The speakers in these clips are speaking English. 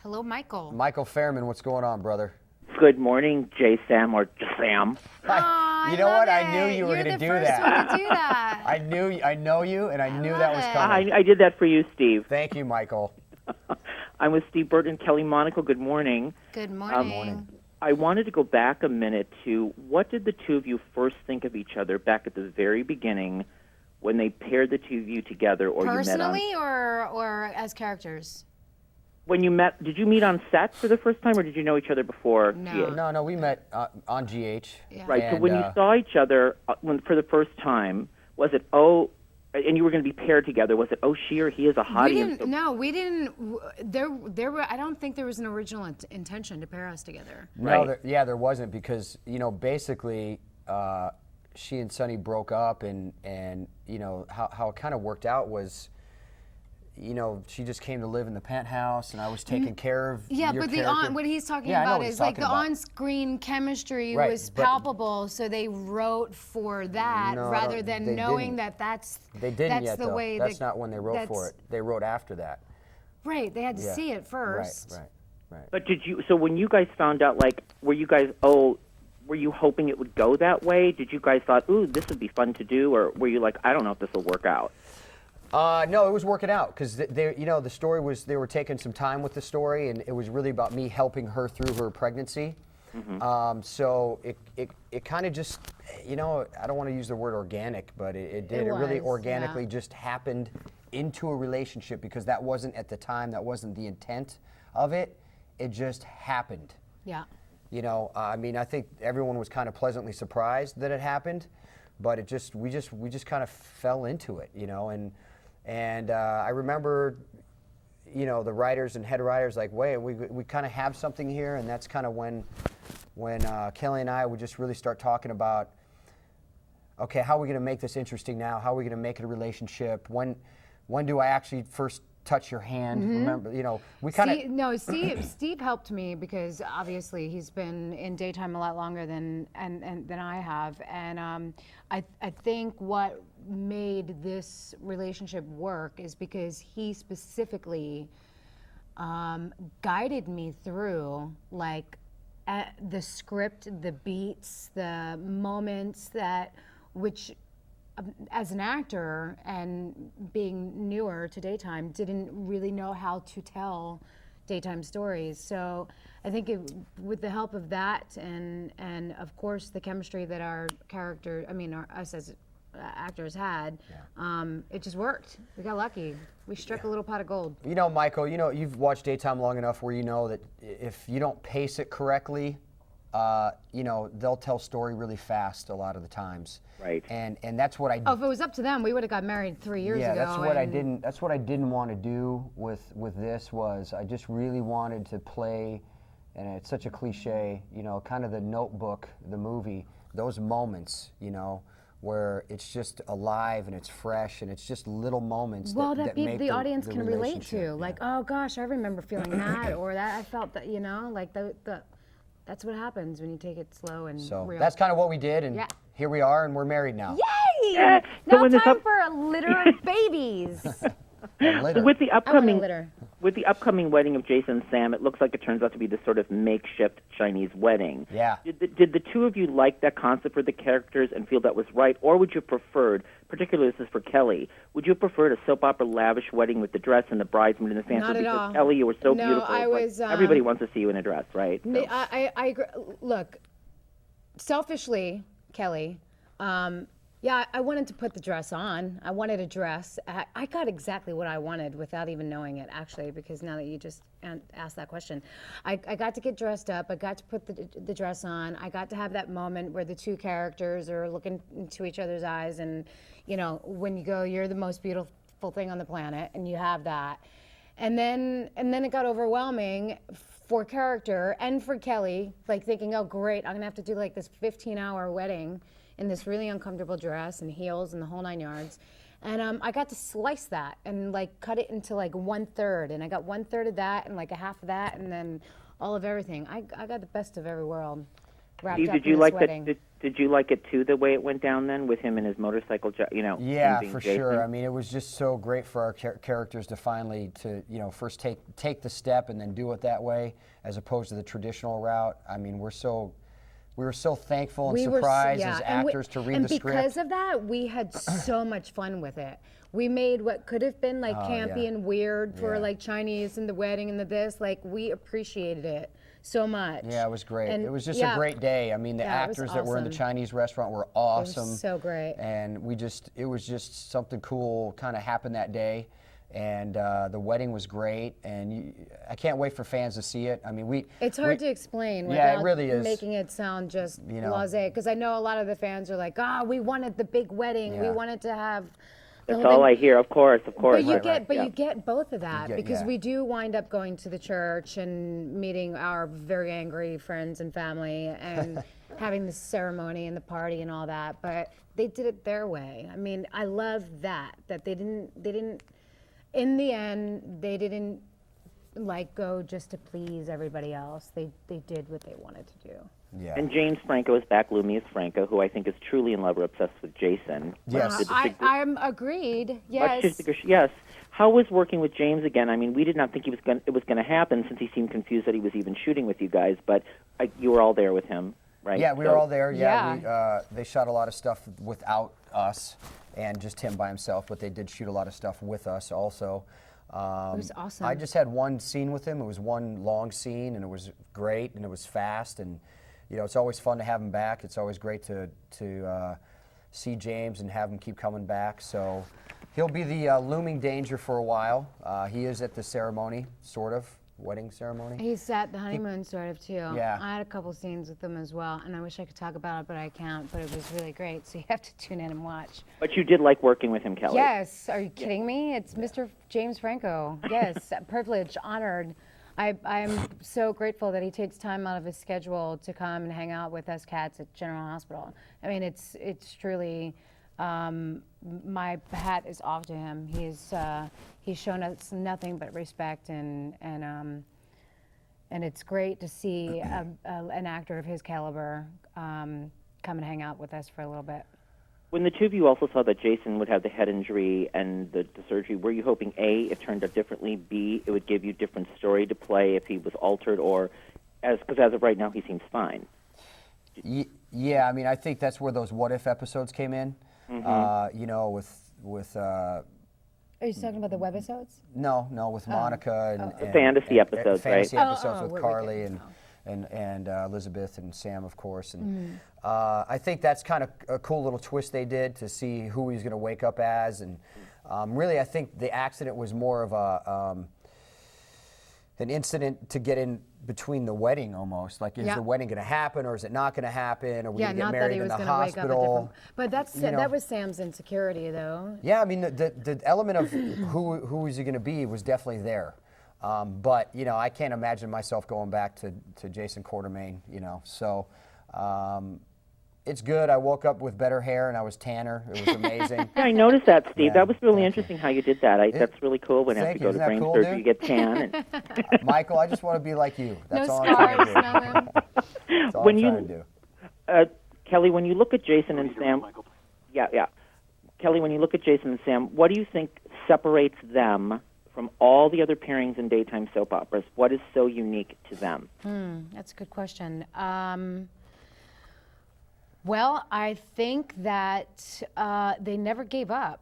Hello, Michael. Michael Fairman, what's going on, brother? Good morning, J. Sam or Sam. Aw, You know love what? it. I knew you were You're going to the do first that. one to do that. I know you, and I knew that love was it. coming. I did that for you, Steve. Thank you, Michael. I'm with Steve Burton and Kelly Monaco. Good morning. Good morning. Morning. I wanted to go back a minute to what did the two of you first think of each other back at the very beginning when they paired the two of you together, or Personally you met on, or as characters? when you met? Did you meet on set for the first time, or did you know each other before? No. No, we met on GH. Yeah. Right. So And, when you saw each other for the first time, was it and you were going to be paired together? Was it she or he is a hottie? We didn't. There were. I don't think there was an original intention to pair us together. No, Right. there wasn't, because basically she and Sonny broke up, and how it kind of worked out was, she just came to live in the penthouse, and I was taking care of Yeah, your but character. what he's talking Yeah, I know about what is he's like talking the about. on-screen chemistry Right, was but- palpable, so they wrote for that No, rather than they knowing didn't. that's They didn't that's yet, the though. way That's that- not when they wrote for that's- it. They wrote after that. Right, they had to Yeah. see it first. Right. But did you? So when you guys found out, were you guys? Were you hoping it would go that way? Did you guys thought, ooh, this would be fun to do, or were you like, I don't know if this will work out? No, it was working out, because the story was, they were taking some time with the story, and it was really about me helping her through her pregnancy. So it kind of just, I don't want to use the word organic, but it did. It really was, organically yeah. just happened into a relationship, because that wasn't at the time, that wasn't the intent of it. It just happened. Yeah. I think everyone was kind of pleasantly surprised that it happened, but we just kind of fell into it, and I remember, the writers and head writers like, wait, we kind of have something here, and that's kind of when Kelly and I would just really start talking about, okay, how are we going to make this interesting now? How are we going to make it a relationship? When do I actually first touch your hand? Remember, we kind of Steve helped me, because obviously he's been in daytime a lot longer than I have, and I think what made this relationship work is because he specifically guided me through the script, the beats, the moments which as an actor and being newer to daytime, didn't really know how to tell daytime stories. So I think with the help of that and of course the chemistry that us as actors had, it just worked. We got lucky. We struck a little pot of gold. Michael, you've watched daytime long enough where you know that if you don't pace it correctly, they'll tell story really fast a lot of the times. Right. And that's what I. Oh, if it was up to them, we would have got married 3 years ago. Yeah, that's what I didn't. That's what I didn't want to do with this. Was I just really wanted to play, and it's such a cliche, kind of the Notebook, the movie, those moments, where it's just alive and it's fresh and it's just little moments that make the audience the can relate relationship. to. Like, oh gosh, I remember feeling that, or that I felt that, like that's what happens when you take it slow and So real. that's kind of what we did, and here we are, and we're married now. Yay! Yeah. So Now when this time for a litter of babies. Later. So with the I want a upcoming litter. wedding of Jason and Sam, it looks like it turns out to be this sort of makeshift Chinese wedding. Yeah. Did the two of you like that concept for the characters and feel that was right, or would you preferred, particularly this is for Kelly, would you have preferred a soap opera lavish wedding with the dress and the bridesmaid and the fancy? Not at because all. Kelly, you were so No, beautiful. I It's like was, everybody wants to see you in a dress, right? So. I agree. Look, selfishly, Kelly, yeah, I wanted to put the dress on. I wanted a dress. I got exactly what I wanted without even knowing it, actually, because now that you just asked that question. I got to get dressed up. I got to put the dress on. I got to have that moment where the two characters are looking into each other's eyes, and, when you go, you're the most beautiful thing on the planet, and you have that. And then it got overwhelming for character and for Kelly, thinking, oh, great, I'm going to have to do this 15-hour wedding in this really uncomfortable dress and heels and the whole 9 yards. And I got to slice that and cut it into 1/3. And I got 1/3 of that and a half of that and then all of everything. I got the best of every world. wrapped Steve, up did in you this like wedding. that? Did you like it too, the way it went down then with him and his motorcycle? Him Yeah, being for Jason? sure. I mean, it was just so great for our characters to finally first take the step and then do it that way, as opposed to the traditional route. I mean, we were so thankful and surprised as actors to read the script. And because of that, we had so much fun with it. We made what could have been like campy yeah. and weird for Yeah. like Chinese and the wedding and the this. Like, we appreciated it so much. Yeah, it was great. And it was just a great day. I mean, the Yeah, it was actors that were in the awesome. Chinese restaurant were awesome. so great. And it was just something cool kind of happened that day. And the wedding was great. And I can't wait for fans to see it. I mean, It's hard to explain Yeah, it without really is. making it sound just You know. blasé. Because I know a lot of the fans are like, we wanted the big wedding. We Yeah. wanted to have the That's whole all thing." I hear. Of course. But you Right, yeah. you get both of that, get- because yeah. we do wind up going to the church and meeting our very angry friends and family and having the ceremony and the party and all that. But they did it their way. I mean, I love that they didn't in the end, they didn't like go just to please everybody else. They did what they wanted to do. Yeah. And James Franco is back, Lumius Franco, who I think is truly in love or obsessed with Jason. Yes. I'm agreed. Yes. Yes. How was working with James again? I mean, we did not think it was going to happen, since he seemed confused that he was even shooting with you guys. But you were all there with him, right? Yeah, we were all there. Yeah, Yeah. they shot a lot of stuff without us and just him by himself, but they did shoot a lot of stuff with us also. It was awesome. I just had one scene with him. It was one long scene, and it was great, and it was fast, and it's always fun to have him back. It's always great to see James and have him keep coming back. So he'll be the looming danger for a while. He is at the ceremony, sort of, wedding ceremony. He's at the honeymoon, sort of, too. Yeah. I had a couple scenes with him as well, and I wish I could talk about it, but I can't. But it was really great, so you have to tune in and watch. But you did like working with him, Kelly. Yes. Are you kidding me? It's Mr. James Franco. Yes. Privileged, honored. I'm so grateful that he takes time out of his schedule to come and hang out with us cats at General Hospital. I mean, it's truly, my hat is off to him. He's shown us nothing but respect, and it's great to see an actor of his caliber come and hang out with us for a little bit. When the two of you also saw that Jason would have the head injury and the surgery, were you hoping, A, it turned out differently, B, it would give you a different story to play if he was altered, or, because as of right now, he seems fine? Yeah, I mean, I think that's where those what if episodes came in. With Are you talking about the webisodes? with Monica and Fantasy episodes, right? fantasy episodes where with we Carly did- and Elizabeth and Sam, of course. And I think that's kind of a cool little twist they did to see who he's going to wake up as. And really, I think the accident was more of an incident to get in between the wedding, almost. Like, is Yeah. the wedding going to happen, or is it not going to happen? Are we going to get not that married he in was the going to wake up at hospital? different. But that was Sam's insecurity, though. Yeah, I mean, the element of who is he going to be was definitely there. But, I can't imagine myself going back to Jason Quartermain, So it's good. I woke up with better hair and I was tanner. It was amazing. Yeah, I noticed that, Steve. Yeah, that was really thank you. interesting how you did that. That's really cool when Thank after you. you go to Isn't that brain cool, surgery, dude? you get tan. And Michael, I just want to be like you. That's No all I'm trying to scars, do. nothing. That's all When I'm you- trying to do. Kelly, when you look at Jason and Sam, yeah. Kelly, when you look at Jason and Sam, what do you think separates them from all the other pairings in daytime soap operas? What is so unique to them? That's a good question. Well, I think that they never gave up.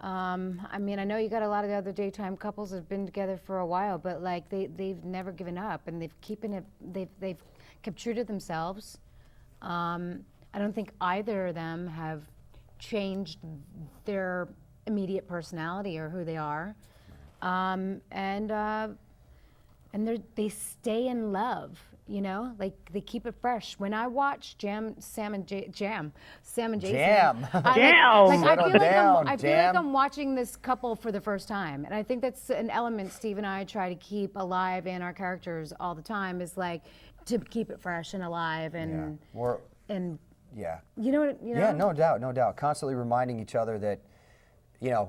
I mean, I know you got a lot of the other daytime couples that have been together for a while, but like they've never given up, and they've kept true to themselves. I don't think either of them have changed their immediate personality or who they are, and they stay in love. Like they keep it fresh. When I watch Sam and Jason, Jam. I feel like Jam. I'm watching this couple for the first time, and I think that's an element Steve and I try to keep alive in our characters all the time. Is like to keep it fresh and alive, and Yeah. Yeah, no doubt. Constantly reminding each other that,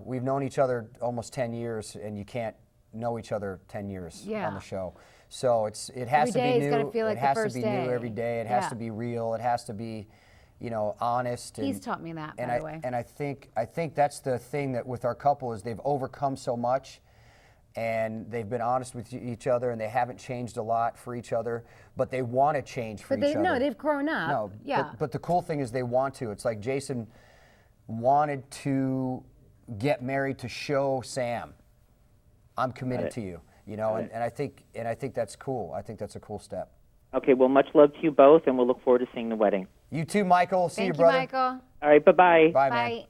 we've known each other almost 10 years, and you can't know each other 10 years Yeah. on the show. So it has Every to be day it's new. gotta feel like it the has first to be day. new every day. It has Yeah. to be real. It has to be, honest. He's and, taught me that, and by I, the way. And I think that's the thing that with our couple is they've overcome so much, and they've been honest with each other, and they haven't changed a lot for each other, but they want to change for But each other. no, they've grown up. No, Yeah. but the cool thing is they want to. It's like Jason wanted to get married to show Sam, I'm committed to you. And I think that's cool. I think that's a cool step. Okay, well, much love to you both, and we'll look forward to seeing the wedding. You too, Michael. See you, Thank you, brother. Michael. All right, bye-bye. Bye, man. Bye.